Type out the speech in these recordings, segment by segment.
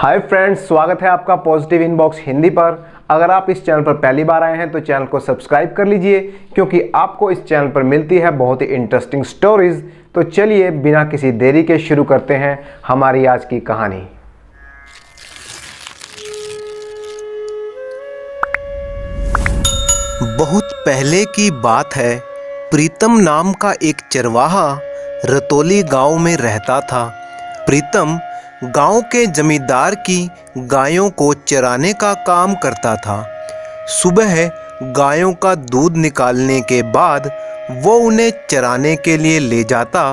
Hi friends, स्वागत है आपका पॉजिटिव इनबॉक्स हिंदी पर। अगर आप इस चैनल पर पहली बार आए हैं तो चैनल को सब्सक्राइब कर लीजिए, क्योंकि आपको इस चैनल पर मिलती है बहुत ही इंटरेस्टिंग स्टोरीज। तो चलिए बिना किसी देरी के शुरू करते हैं हमारी आज की कहानी। बहुत पहले की बात है। प्रीतम नाम का एक चरवाहा रतौली गांव में रहता था। प्रीतम गांव के जमींदार की गायों को चराने का काम करता था। सुबह गायों का दूध निकालने के बाद वो उन्हें चराने के लिए ले जाता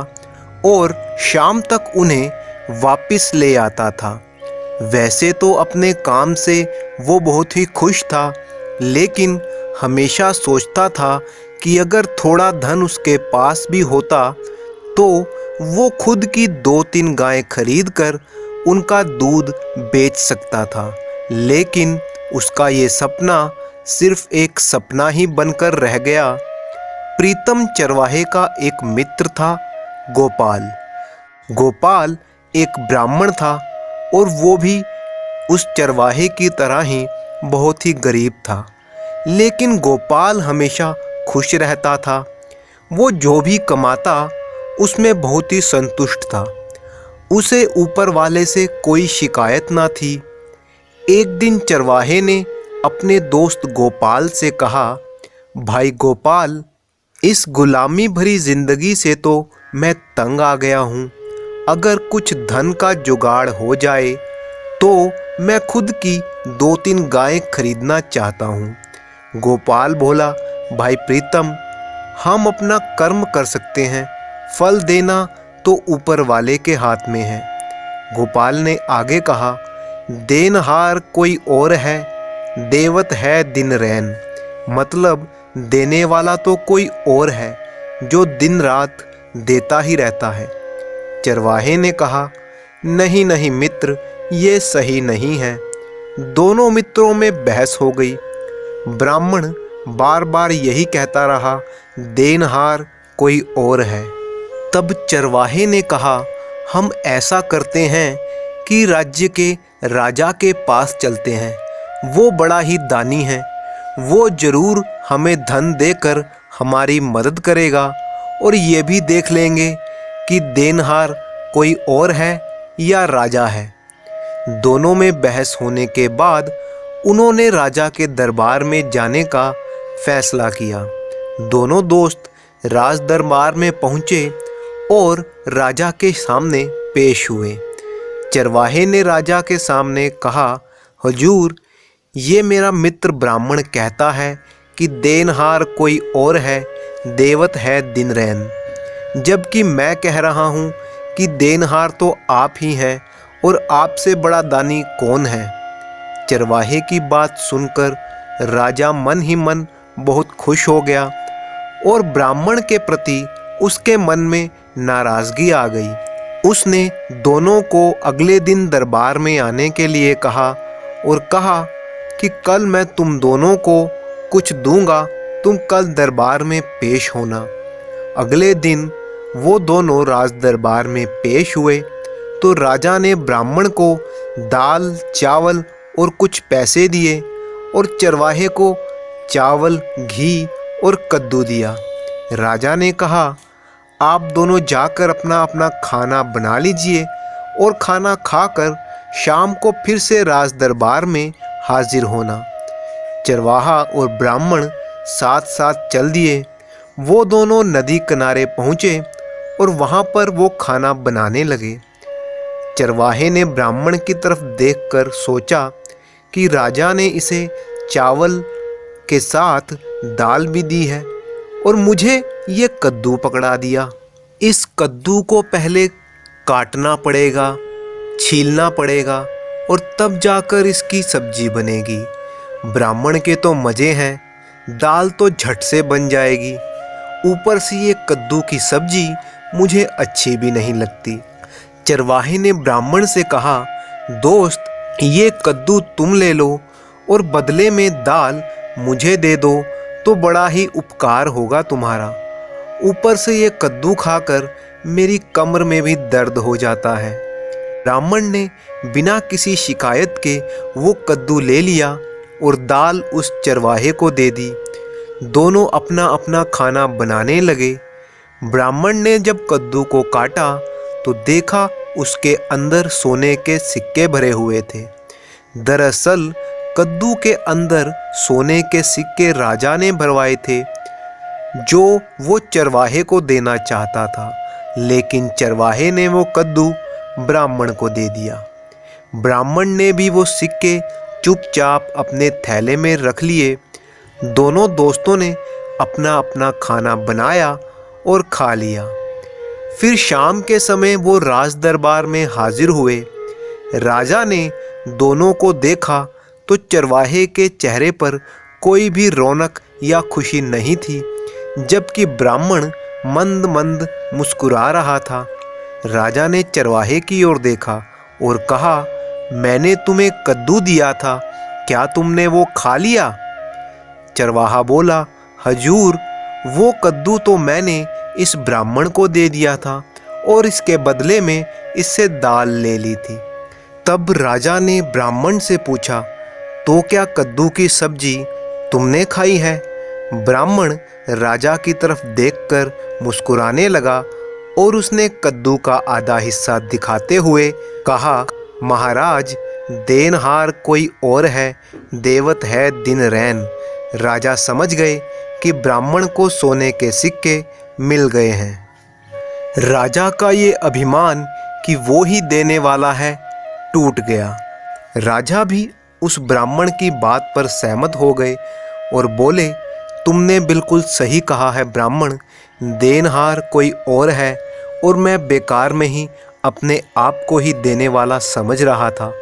और शाम तक उन्हें वापस ले आता था। वैसे तो अपने काम से वो बहुत ही खुश था, लेकिन हमेशा सोचता था कि अगर थोड़ा धन उसके पास भी होता तो वो खुद की 2-3 गायें खरीद कर उनका दूध बेच सकता था। लेकिन उसका ये सपना सिर्फ एक सपना ही बनकर रह गया। प्रीतम चरवाहे का एक मित्र था, गोपाल। गोपाल एक ब्राह्मण था और वो भी उस चरवाहे की तरह ही बहुत ही गरीब था। लेकिन गोपाल हमेशा खुश रहता था। वो जो भी कमाता उसमें बहुत ही संतुष्ट था। उसे ऊपर वाले से कोई शिकायत ना थी। एक दिन चरवाहे ने अपने दोस्त गोपाल से कहा, भाई गोपाल, इस गुलामी भरी जिंदगी से तो मैं तंग आ गया हूँ। अगर कुछ धन का जुगाड़ हो जाए तो मैं खुद की 2-3 गायें खरीदना चाहता हूँ। गोपाल बोला, भाई प्रीतम, हम अपना कर्म कर सकते हैं, फल देना तो ऊपर वाले के हाथ में है। गोपाल ने आगे कहा, देनहार कोई और है, देवत है दिन रैन। मतलब देने वाला तो कोई और है जो दिन रात देता ही रहता है। चरवाहे ने कहा, नहीं नहीं मित्र, ये सही नहीं है। दोनों मित्रों में बहस हो गई। ब्राह्मण बार बार यही कहता रहा, देनहार कोई और है। तब चरवाहे ने कहा, हम ऐसा करते हैं कि राज्य के राजा के पास चलते हैं। वो बड़ा ही दानी है, वो जरूर हमें धन देकर हमारी मदद करेगा, और ये भी देख लेंगे कि देनहार कोई और है या राजा है। दोनों में बहस होने के बाद उन्होंने राजा के दरबार में जाने का फैसला किया। दोनों दोस्त राज दरबार में पहुँचे और राजा के सामने पेश हुए। चरवाहे ने राजा के सामने कहा, हुजूर, ये मेरा मित्र ब्राह्मण कहता है कि देनहार कोई और है, देवत है दिन रैन, जबकि मैं कह रहा हूँ कि देनहार तो आप ही हैं, और आपसे बड़ा दानी कौन है। चरवाहे की बात सुनकर राजा मन ही मन बहुत खुश हो गया, और ब्राह्मण के प्रति उसके मन में नाराज़गी आ गई। उसने दोनों को अगले दिन दरबार में आने के लिए कहा और कहा कि कल मैं तुम दोनों को कुछ दूंगा, तुम कल दरबार में पेश होना। अगले दिन वो दोनों राज दरबार में पेश हुए तो राजा ने ब्राह्मण को दाल, चावल और कुछ पैसे दिए, और चरवाहे को चावल, घी और कद्दू दिया। राजा ने कहा, आप दोनों जाकर अपना अपना खाना बना लीजिए, और खाना खाकर शाम को फिर से राज दरबार में हाजिर होना। चरवाहा और ब्राह्मण साथ साथ चल दिए। वो दोनों नदी किनारे पहुँचे और वहाँ पर वो खाना बनाने लगे। चरवाहे ने ब्राह्मण की तरफ देखकर सोचा कि राजा ने इसे चावल के साथ दाल भी दी है, और मुझे ये कद्दू पकड़ा दिया। इस कद्दू को पहले काटना पड़ेगा, छीलना पड़ेगा, और तब जाकर इसकी सब्जी बनेगी। ब्राह्मण के तो मज़े हैं, दाल तो झट से बन जाएगी, ऊपर से ये कद्दू की सब्जी मुझे अच्छी भी नहीं लगती। चरवाहे ने ब्राह्मण से कहा, दोस्त, ये कद्दू तुम ले लो और बदले में दाल मुझे दे दो, तो बड़ा ही उपकार होगा तुम्हारा। ऊपर से ये कद्दू खाकर मेरी कमर में भी दर्द हो जाता है। ब्राह्मण ने बिना किसी शिकायत के वो कद्दू ले लिया और दाल उस चरवाहे को दे दी। दोनों अपना अपना खाना बनाने लगे। ब्राह्मण ने जब कद्दू को काटा तो देखा उसके अंदर सोने के सिक्के भरे हुए थे। दरअसल कद्दू के अंदर सोने के सिक्के राजा ने भरवाए थे, जो वो चरवाहे को देना चाहता था, लेकिन चरवाहे ने वो कद्दू ब्राह्मण को दे दिया। ब्राह्मण ने भी वो सिक्के चुपचाप अपने थैले में रख लिए। दोनों दोस्तों ने अपना अपना खाना बनाया और खा लिया। फिर शाम के समय वो राज दरबार में हाजिर हुए। राजा ने दोनों को देखा तो चरवाहे के चेहरे पर कोई भी रौनक या खुशी नहीं थी, जबकि ब्राह्मण मंद मंद मुस्कुरा रहा था। राजा ने चरवाहे की ओर देखा और कहा, मैंने तुम्हें कद्दू दिया था, क्या तुमने वो खा लिया? चरवाहा बोला, हजूर, वो कद्दू तो मैंने इस ब्राह्मण को दे दिया था और इसके बदले में इससे दाल ले ली थी। तब राजा ने ब्राह्मण से पूछा, तो क्या कद्दू की सब्जी तुमने खाई है? ब्राह्मण राजा की तरफ देखकर मुस्कुराने लगा और उसने कद्दू का आधा हिस्सा दिखाते हुए कहा, महाराज, देनहार कोई और है, देवत है दिन रैन। राजा समझ गए कि ब्राह्मण को सोने के सिक्के मिल गए हैं। राजा का ये अभिमान कि वो ही देने वाला है टूट गया। राजा भी उस ब्राह्मण की बात पर सहमत हो गए और बोले, तुमने बिल्कुल सही कहा है ब्राह्मण, देनहार कोई और है और मैं बेकार में ही अपने आप को ही देने वाला समझ रहा था।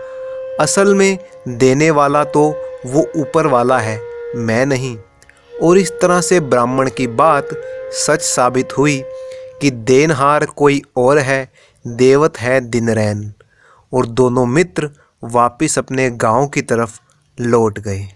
असल में देने वाला तो वो ऊपर वाला है, मैं नहीं। और इस तरह से ब्राह्मण की बात सच साबित हुई कि देनहार कोई और है, देवत है दिन रैन। और दोनों मित्र वापिस अपने गांव की तरफ लौट गए।